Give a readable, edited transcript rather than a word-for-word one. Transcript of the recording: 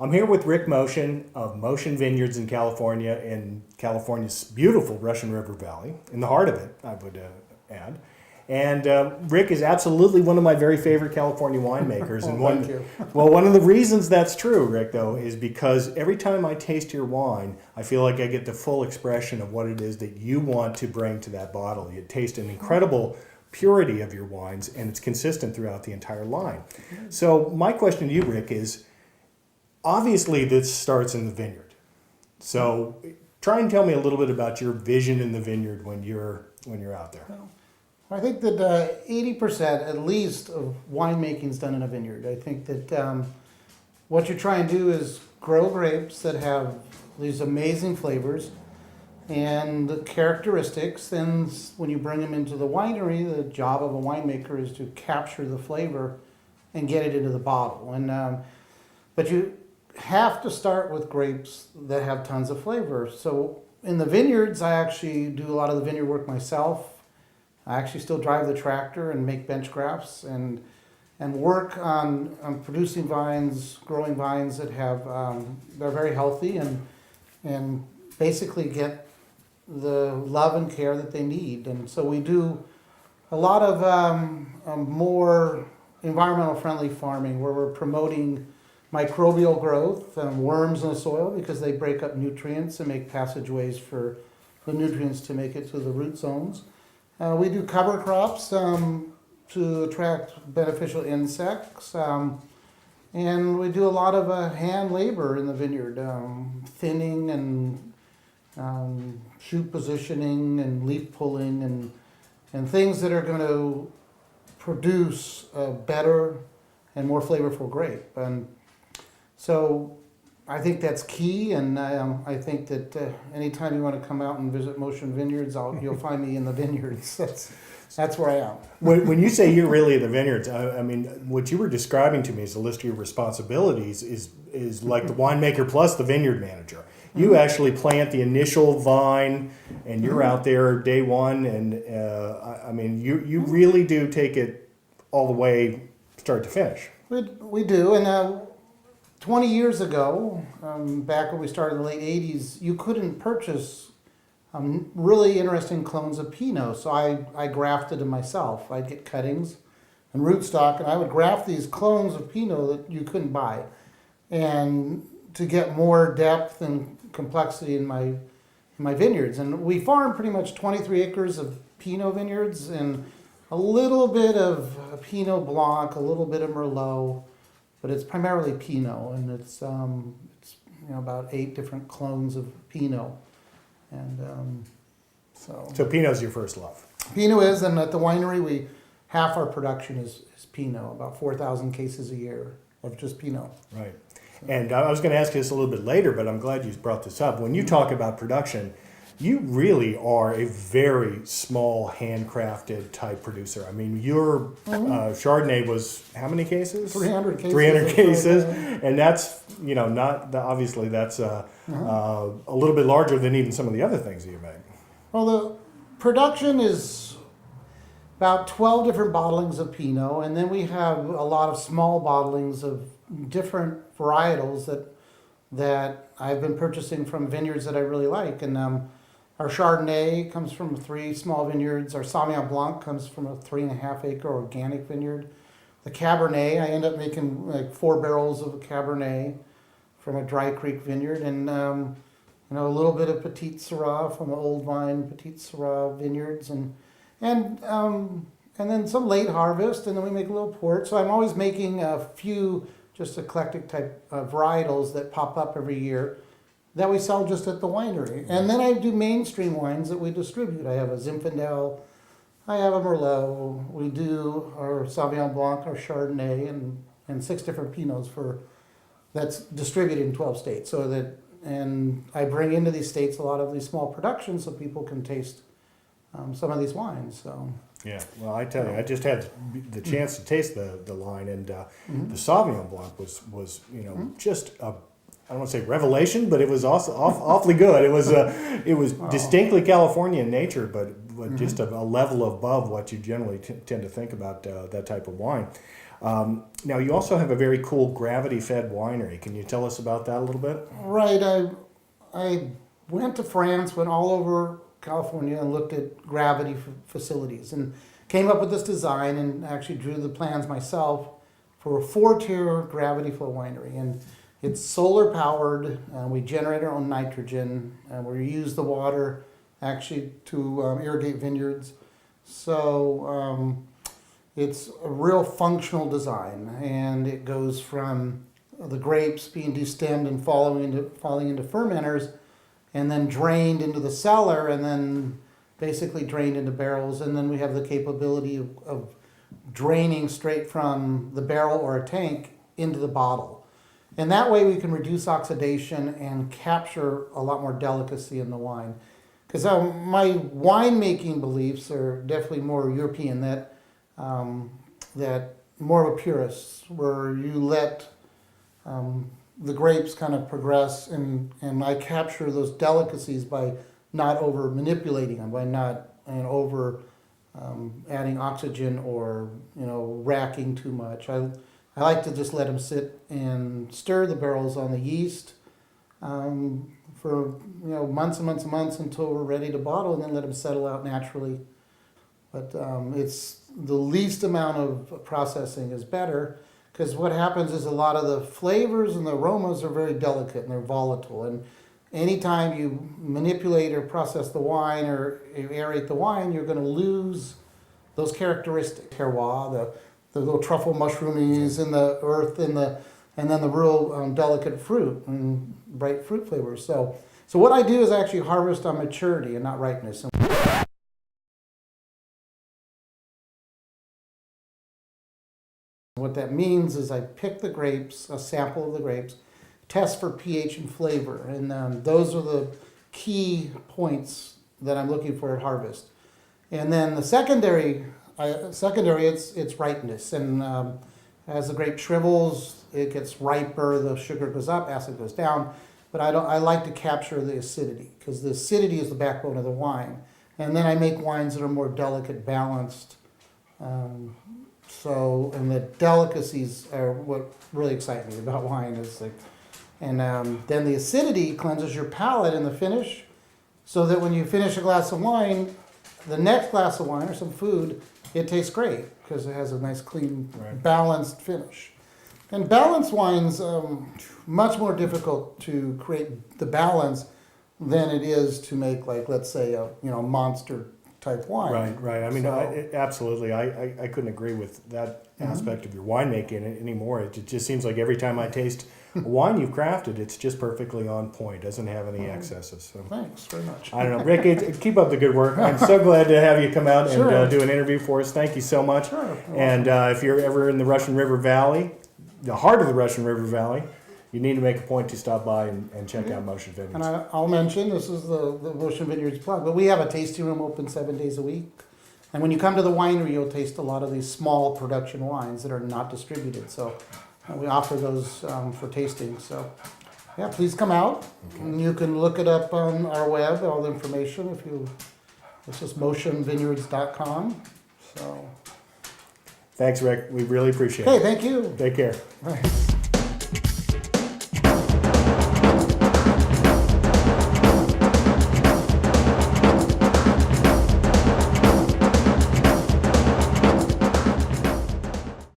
I'm here with Rick Moshin of Moshin Vineyards in California, in California's beautiful Russian River Valley, in the heart of it, I would add. And Rick is absolutely one of my very favorite California winemakers. And Thank you. one of the reasons that's true, Rick, though, is because every time I taste your wine, I feel like I get the full expression of what it is that you want to bring to that bottle. You taste an incredible purity of your wines, and it's consistent throughout the entire line. So my question to you, Rick, is obviously this starts in the vineyard. So try and tell me a little bit about your vision in the vineyard when you're out there. I think that 80% at least of winemaking is done in a vineyard. I think that what you try and do is grow grapes that have these amazing flavors and characteristics. And when you bring them into the winery, the job of a winemaker is to capture the flavor and get it into the bottle. But you have to start with grapes that have tons of flavor. So in the vineyards, I actually do a lot of the vineyard work myself. I actually still drive the tractor and make bench grafts and work on producing vines, growing vines that have they're very healthy and basically get the love and care that they need. And so we do a lot of more environmental friendly farming where we're promoting microbial growth, worms in the soil because they break up nutrients and make passageways for the nutrients to make it to the root zones. We do cover crops to attract beneficial insects, and we do a lot of hand labor in the vineyard, thinning and shoot positioning and leaf pulling and things that are going to produce a better and more flavorful grape. And so I think that's key, and I think that anytime you want to come out and visit Moshin Vineyards, you'll find me in the vineyards. That's where I am. When you say you're really at the vineyards, I mean, what you were describing to me as a list of your responsibilities is like the winemaker plus the vineyard manager. You actually plant the initial vine, and you're out there day one, and I mean, you really do take it all the way start to finish. We do, and 20 years ago, back when we started in the late 80s, you couldn't purchase really interesting clones of Pinot. So I grafted them myself. I'd get cuttings and rootstock, and I would graft these clones of Pinot that you couldn't buy. And to get more depth and complexity in my vineyards. And we farm pretty much 23 acres of Pinot vineyards and a little bit of Pinot Blanc, a little bit of Merlot. But it's primarily Pinot, and it's about 8 different clones of Pinot, and So Pinot's your first love. Pinot is, and at the winery, half our production is Pinot, about 4,000 cases a year of just Pinot. Right, and I was going to ask you this a little bit later, but I'm glad you brought this up. When you talk about production, you really are a very small, handcrafted type producer. I mean, your Chardonnay was how many cases? 300 cases. 300 cases, and that's obviously that's a little bit larger than even some of the other things that you make. Well, the production is about 12 different bottlings of Pinot, and then we have a lot of small bottlings of different varietals that I've been purchasing from vineyards that I really like, and our Chardonnay comes from 3 small vineyards. Our Sauvignon Blanc comes from a 3.5 acre organic vineyard. The Cabernet, I end up making like 4 barrels of a Cabernet from a Dry Creek vineyard, and a little bit of Petit Syrah from the Old Vine Petit Syrah vineyards, and then some late harvest, and then we make a little port. So I'm always making a few just eclectic type varietals that pop up every year that we sell just at the winery. And then I do mainstream wines that we distribute. I have a Zinfandel, I have a Merlot, we do our Sauvignon Blanc, our Chardonnay, and 6 different Pinots that's distributed in 12 states. And I bring into these states a lot of these small productions so people can taste some of these wines. So. Yeah, well, I tell you, I just had the chance to taste the line, and the Sauvignon Blanc was just a, I don't want to say revelation, but it was also awfully good. It was distinctly California in nature, but just a level above what you generally tend to think about that type of wine. Now, you also have a very cool gravity-fed winery. Can you tell us about that a little bit? Right. I went to France, went all over California, and looked at gravity facilities, and came up with this design, and actually drew the plans myself for a 4-tier gravity flow winery. And it's solar powered. We generate our own nitrogen, and we use the water actually to irrigate vineyards. So it's a real functional design, and it goes from the grapes being destemmed and falling into fermenters, and then drained into the cellar, and then basically drained into barrels. And then we have the capability of draining straight from the barrel or a tank into the bottle. And that way we can reduce oxidation and capture a lot more delicacy in the wine. Because my winemaking beliefs are definitely more European, that more of a purist, where you let the grapes kind of progress, and I capture those delicacies by not over manipulating them, by not over adding oxygen or racking too much. I like to just let them sit and stir the barrels on the yeast for months and months and months until we're ready to bottle, and then let them settle out naturally. But it's the least amount of processing is better, because what happens is a lot of the flavors and the aromas are very delicate and they're volatile. And anytime you manipulate or process the wine or you aerate the wine, you're going to lose those characteristics. Terroir, the little truffle mushroomies in the earth, and then the real delicate fruit and bright fruit flavors. So what I do is actually harvest on maturity and not ripeness. What that means is I pick the grapes, a sample of the grapes, test for pH and flavor, and those are the key points that I'm looking for at harvest. And then the secondary, it's ripeness, and as the grape shrivels, it gets riper, the sugar goes up, acid goes down. But I like to capture the acidity, because the acidity is the backbone of the wine. And then I make wines that are more delicate, balanced. And the delicacies are what really excite me about wine. Then the acidity cleanses your palate in the finish, so that when you finish a glass of wine, the next glass of wine or some food, it tastes great, because it has a nice, clean, balanced finish. And balanced wines, much more difficult to create the balance than it is to make, like, let's say, a monster type wine. Right. I mean, absolutely. I couldn't agree with that aspect of your winemaking anymore. It just seems like every time I taste a wine you've crafted, it's just perfectly on point. Doesn't have any excesses. So. Thanks very much. I don't know, Rick. Keep up the good work. I'm so glad to have you come out and do an interview for us. Thank you so much. Sure. And if you're ever in the Russian River Valley, the heart of the Russian River Valley, you need to make a point to stop by and check out Moshin Vineyards. And I'll mention, this is the Moshin Vineyards plug, but we have a tasting room open 7 days a week. And when you come to the winery, you'll taste a lot of these small production wines that are not distributed. So we offer those for tasting. So yeah, please come out. Okay. And you can look it up on our web, all the information. It's just moshinvineyards.com. So thanks, Rick. We really appreciate it. Okay, thank you. Take care. Bye.